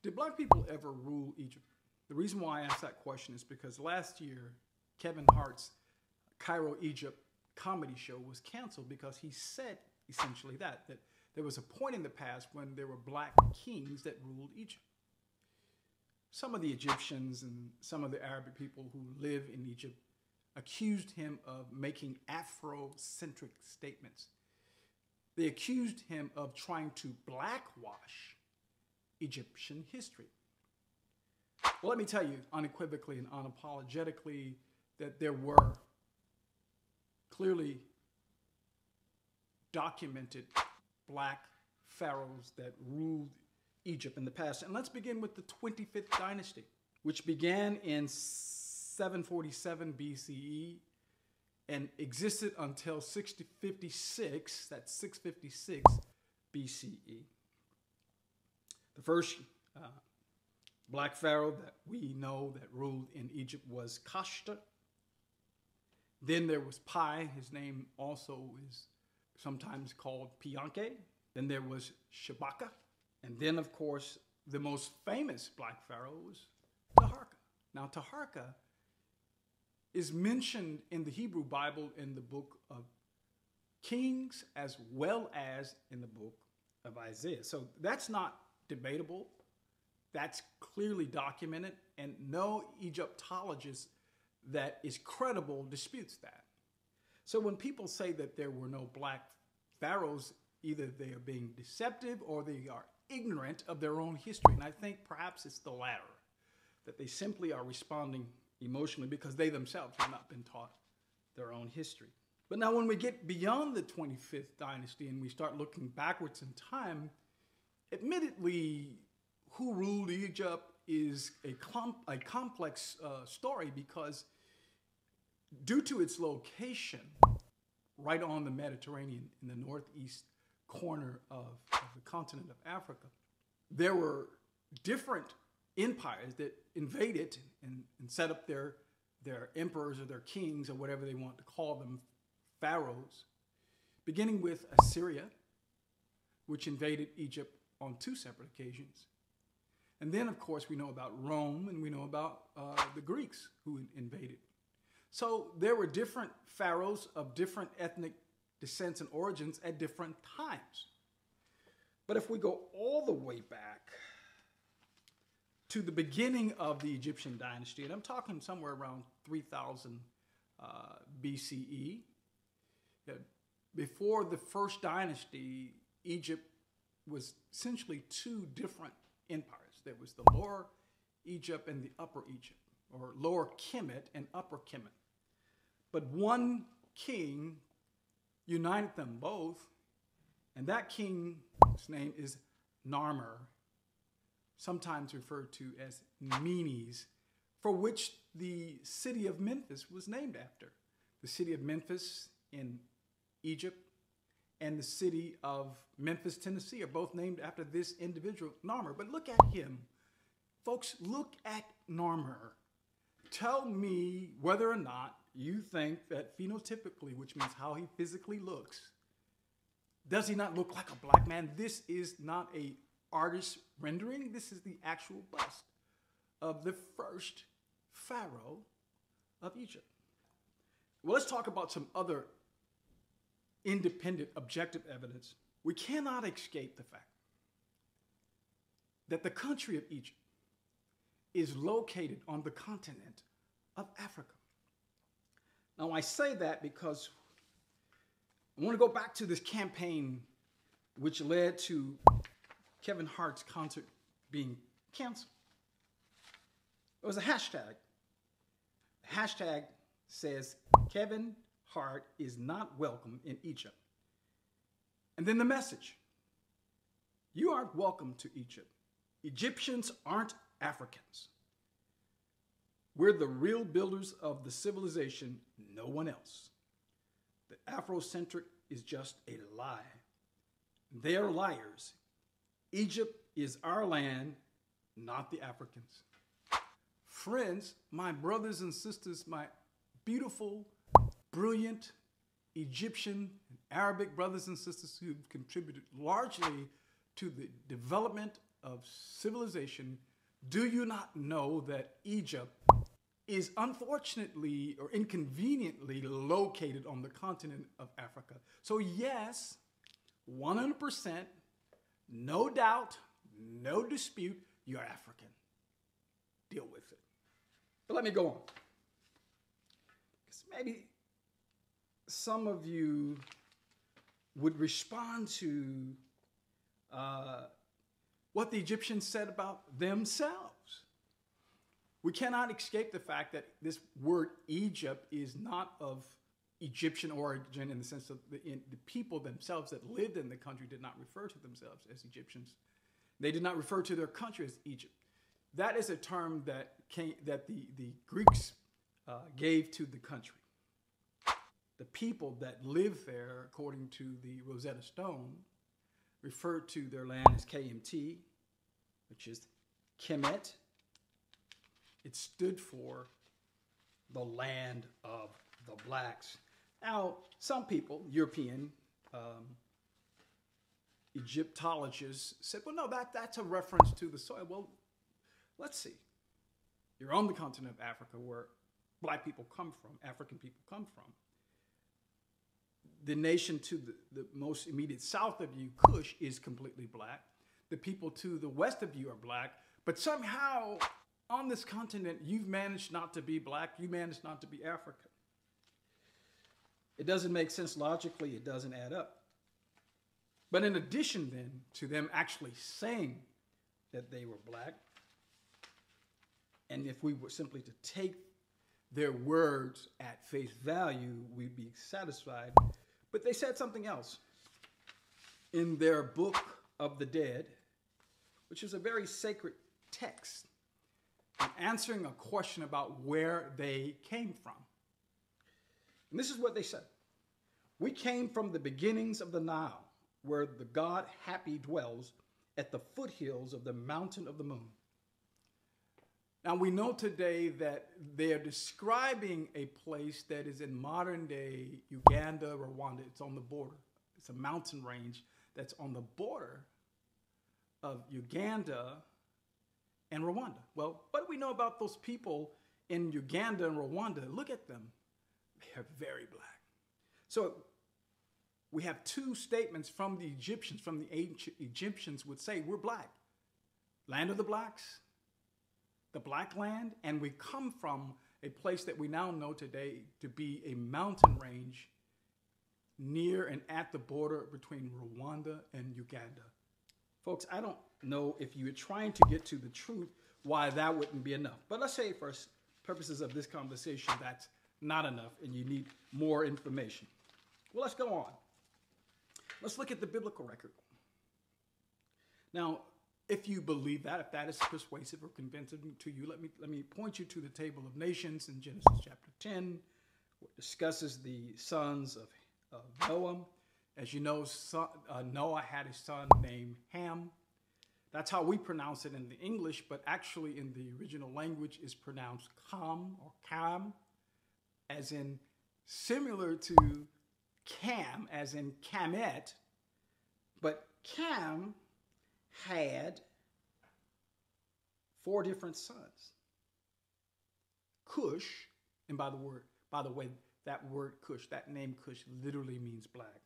Did black people ever rule Egypt? The reason why I asked that question is because last year, Kevin Hart's Cairo, Egypt comedy show was canceled because he said essentially that there was a point in the past when there were black kings that ruled Egypt. Some of the Egyptians and some of the Arabic people who live in Egypt accused him of making Afrocentric statements. They accused him of trying to blackwash Egyptian history. Well, let me tell you unequivocally and unapologetically that there were clearly documented black pharaohs that ruled Egypt in the past. And let's begin with the 25th dynasty, which began in 747 BCE and existed until 656, that's 656 BCE. The first black pharaoh that we know that ruled in Egypt was Kashta. Then there was Pi. His name also is sometimes called Pianke. Then there was Shabaka. And then, of course, the most famous black pharaoh was Taharka. Now, Taharka is mentioned in the Hebrew Bible in the book of Kings as well as in the book of Isaiah. So that's not debatable. That's clearly documented, and no Egyptologist that is credible disputes that. So when people say that there were no black pharaohs, either they are being deceptive or they are ignorant of their own history. And I think perhaps it's the latter, that they simply are responding emotionally because they themselves have not been taught their own history. But now when we get beyond the 25th dynasty and we start looking backwards in time, admittedly, who ruled Egypt is a complex story because due to its location right on the Mediterranean in the northeast corner of the continent of Africa, there were different empires that invaded and set up their emperors or their kings or whatever they want to call them, pharaohs, beginning with Assyria, which invaded Egypt on two separate occasions. And then, of course, we know about Rome and we know about the Greeks who invaded. So there were different pharaohs of different ethnic descents and origins at different times. But if we go all the way back to the beginning of the Egyptian dynasty, and I'm talking somewhere around 3000 BCE, before the first dynasty, Egypt was essentially two different empires. There was the Lower Egypt and the Upper Egypt, or Lower Kemet and Upper Kemet. But one king united them both, and that king's name is Narmer, sometimes referred to as Menes, for which the city of Memphis was named after. The city of Memphis in Egypt and the city of Memphis, Tennessee are both named after this individual, Narmer. But look at him. Folks, look at Narmer. Tell me whether or not you think that phenotypically, which means how he physically looks, does he not look like a black man? This is not a artist rendering. This is the actual bust of the first pharaoh of Egypt. Well, let's talk about some other independent, objective evidence. We cannot escape the fact that the country of Egypt is located on the continent of Africa. Now, I say that because I want to go back to this campaign which led to Kevin Hart's concert being canceled. It was a hashtag. The hashtag says, Kevin Hart is not welcome in Egypt. And then the message, you aren't welcome to Egypt. Egyptians aren't Africans. We're the real builders of the civilization, no one else. The Afrocentric is just a lie. They are liars. Egypt is our land, not the Africans. Friends, my brothers and sisters, my beautiful, brilliant Egyptian and Arabic brothers and sisters who've contributed largely to the development of civilization, do you not know that Egypt is unfortunately or inconveniently located on the continent of Africa? So yes, 100%, no doubt, no dispute, you're African. Deal with it. But let me go on. Because maybe some of you would respond to what the Egyptians said about themselves. We cannot escape the fact that this word Egypt is not of Egyptian origin, in the sense of the people themselves that lived in the country did not refer to themselves as Egyptians. They did not refer to their country as Egypt. That is a term that the Greeks gave to the country. The people that lived there, according to the Rosetta Stone, referred to their land as KMT, which is Kemet. It stood for the land of the blacks. Now, some people, European Egyptologists, said, well, no, that's a reference to the soil. Well, let's see. You're on the continent of Africa, where black people come from, African people come from. The nation to the most immediate south of you, Kush, is completely black. The people to the west of you are black. But somehow, on this continent, you've managed not to be black. You managed not to be African. It doesn't make sense logically. It doesn't add up. But in addition, then, to them actually saying that they were black, and if we were simply to take their words at face value, we'd be satisfied. But they said something else. In their Book of the Dead, which is a very sacred text, answering a question about where they came from. And this is what they said. We came from the beginnings of the Nile, where the god Happy dwells at the foothills of the mountain of the moon. Now we know today that they are describing a place that is in modern day Uganda, Rwanda. It's on the border. It's a mountain range that's on the border of Uganda and Rwanda. Well, what do we know about those people in Uganda and Rwanda? Look at them. They're very black. So we have two statements from the Egyptians, from the ancient Egyptians would say, we're black. Land of the blacks, the black land, and we come from a place that we now know today to be a mountain range near and at the border between Rwanda and Uganda. Folks, I don't know if you're trying to get to the truth, why that wouldn't be enough. But let's say for purposes of this conversation, that's not enough and you need more information. Well, let's go on. Let's look at the biblical record. Now, if you believe that, if that is persuasive or convincing to you, let me point you to the Table of Nations in Genesis chapter 10, which discusses the sons of Noah. As you know, Noah had a son named Ham. That's how we pronounce it in the English, but actually in the original language is pronounced Cam or Cam, as in similar to Cam, as in Camet, but Cam had 4 different sons. Cush, and by the way, that word Cush, that name Cush literally means black.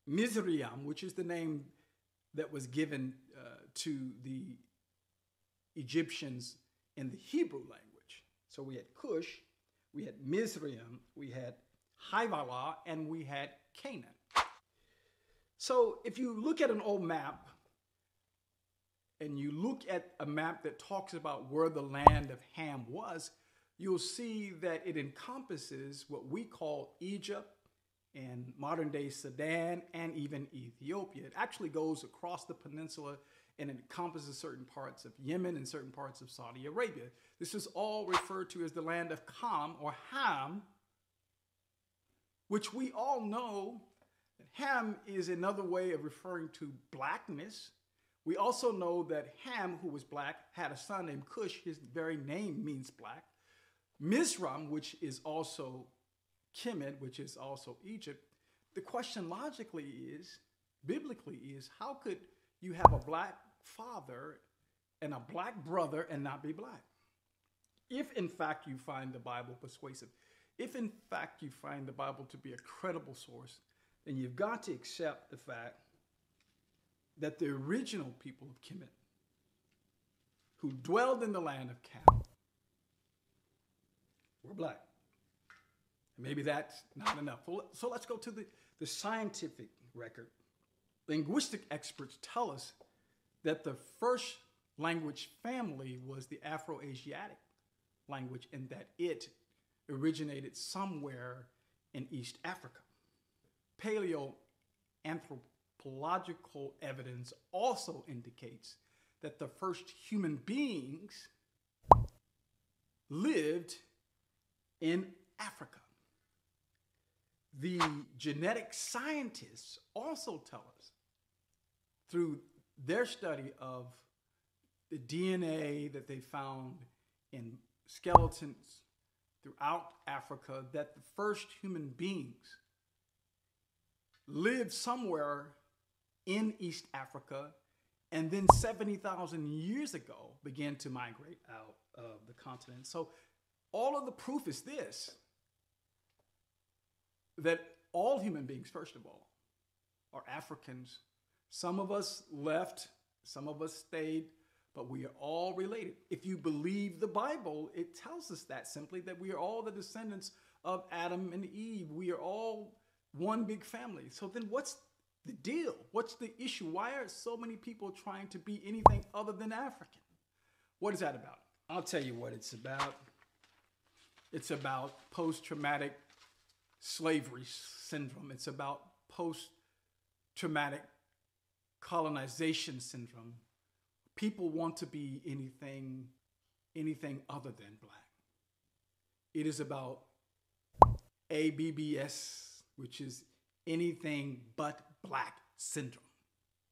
Mizraim, which is the name that was given to the Egyptians in the Hebrew language. So we had Cush, we had Mizraim, we had Havilah, and we had Canaan. So if you look at an old map, and you look at a map that talks about where the land of Ham was, you'll see that it encompasses what we call Egypt and modern-day Sudan and even Ethiopia. It actually goes across the peninsula and it encompasses certain parts of Yemen and certain parts of Saudi Arabia. This is all referred to as the land of Ham or Ham, which we all know that Ham is another way of referring to blackness. We also know that Ham, who was black, had a son named Cush. His very name means black. Mizraim, which is also Kemet, which is also Egypt. The question logically is, biblically is, how could you have a black father and a black brother and not be black. If in fact you find the Bible persuasive, if in fact you find the Bible to be a credible source, then you've got to accept the fact that the original people of Kemet, who dwelled in the land of Cam, were black. And maybe that's not enough. So let's go to the scientific record. Linguistic experts tell us that the first language family was the Afro-Asiatic language, and that it originated somewhere in East Africa. Paleoanthropological evidence also indicates that the first human beings lived in Africa. The genetic scientists also tell us, through their study of the DNA that they found in skeletons throughout Africa, that the first human beings lived somewhere in East Africa, and then 70,000 years ago began to migrate out of the continent. So all of the proof is this, that all human beings, first of all, are Africans. Some of us left, some of us stayed, but we are all related. If you believe the Bible, it tells us that simply, that we are all the descendants of Adam and Eve. We are all one big family. So then what's the deal? What's the issue? Why are so many people trying to be anything other than African? What is that about? I'll tell you what it's about. It's about post-traumatic slavery syndrome. It's about post-traumatic colonization syndrome. People want to be anything other than black. It is about ABBS, which is anything but black syndrome.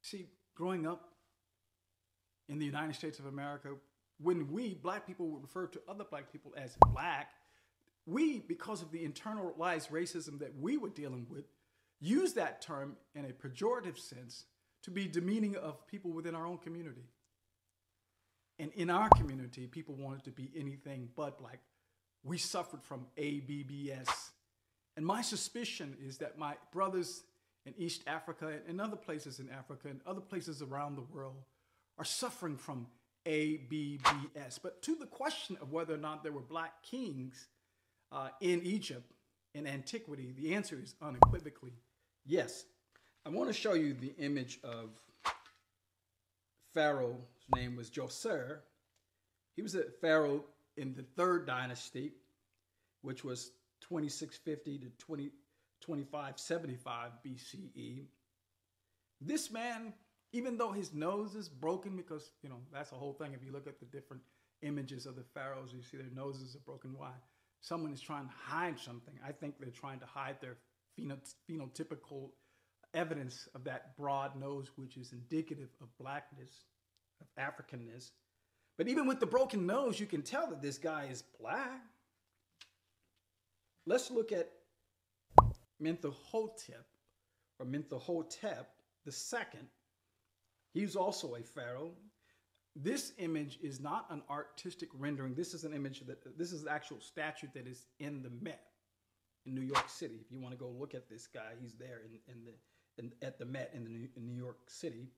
See, growing up in the United States of America, when we, black people, would refer to other black people as black, we, because of the internalized racism that we were dealing with, use that term in a pejorative sense to be demeaning of people within our own community. And in our community, people wanted to be anything but black. We suffered from ABBS. And my suspicion is that my brothers in East Africa and other places in Africa and other places around the world are suffering from ABBS. But to the question of whether or not there were black kings in Egypt in antiquity, the answer is unequivocally yes. I want to show you the image of Pharaoh. His name was Djoser. He was a pharaoh in the third dynasty, which was 2650 to 2575 BCE. This man, even though his nose is broken, because, that's the whole thing. If you look at the different images of the pharaohs, you see their noses are broken. Why? Someone is trying to hide something. I think they're trying to hide their phenotypical evidence of that broad nose, which is indicative of blackness, of Africanness. But even with the broken nose, you can tell that this guy is black. Let's look at Mentuhotep, or Mentuhotep II. He's also a pharaoh. This image is not an artistic rendering. This is an image this is the actual statue that is in the Met in New York City. If you want to go look at this guy, he's there at the Met in New York City.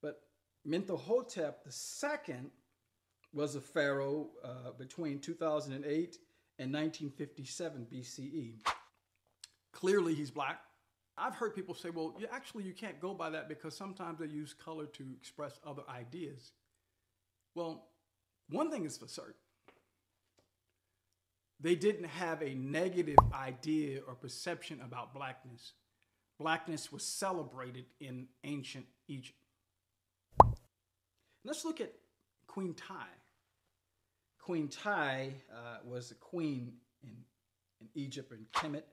But Mentuhotep II was a pharaoh between 2008 and 1957 BCE. Clearly, he's black. I've heard people say, well, you can't go by that because sometimes they use color to express other ideas. Well, one thing is for certain. They didn't have a negative idea or perception about blackness. Blackness was celebrated in ancient Egypt. Let's look at Queen Tiye. Queen Tiye was a queen in Egypt and Kemet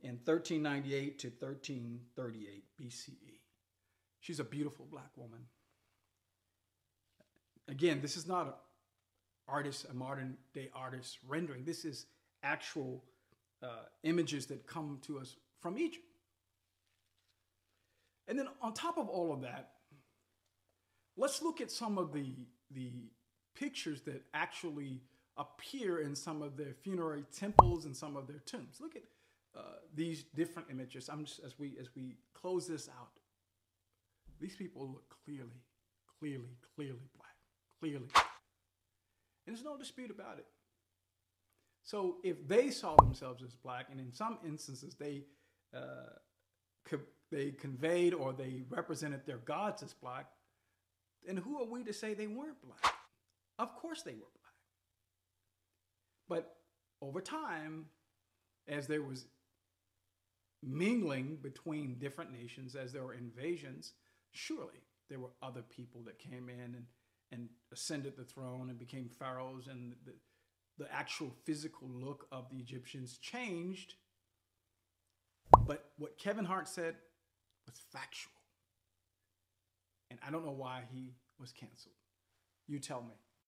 in 1398 to 1338 BCE. She's a beautiful black woman. Again, this is not a modern day artist rendering. This is actual images that come to us from Egypt. And then on top of all of that, let's look at some of the pictures that actually appear in some of their funerary temples and some of their tombs. Look at these different images. I'm just as we close this out. These people look clearly black, clearly, and there's no dispute about it. So if they saw themselves as black, and in some instances they conveyed or they represented their gods as black, then who are we to say they weren't black? Of course they were black. But over time, as there was mingling between different nations, as there were invasions, surely there were other people that came in and ascended the throne and became pharaohs, and the actual physical look of the Egyptians changed. But what Kevin Hart said was factual. And I don't know why he was canceled. You tell me.